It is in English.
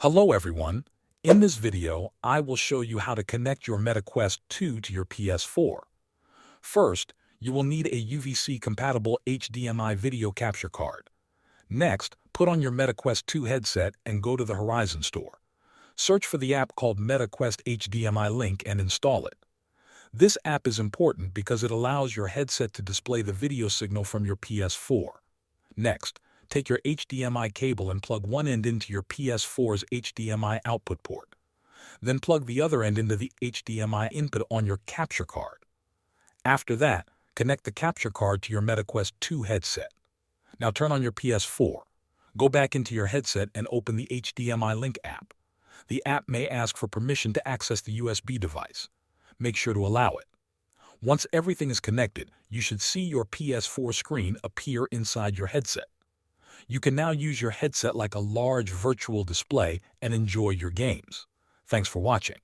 Hello everyone. In this video, I will show you how to connect your Meta Quest 2 to your PS4. First, you will need a UVC-compatible HDMI video capture card. Next, put on your Meta Quest 2 headset and go to the Horizon store. Search for the app called Meta Quest HDMI Link and install it. This app is important because it allows your headset to display the video signal from your PS4. Next, take your HDMI cable and plug one end into your PS4's HDMI output port. Then plug the other end into the HDMI input on your capture card. After that, connect the capture card to your Meta Quest 2 headset. Now turn on your PS4. Go back into your headset and open the HDMI Link app. The app may ask for permission to access the USB device. Make sure to allow it. Once everything is connected, you should see your PS4 screen appear inside your headset. You can now use your headset like a large virtual display and enjoy your games. Thanks for watching.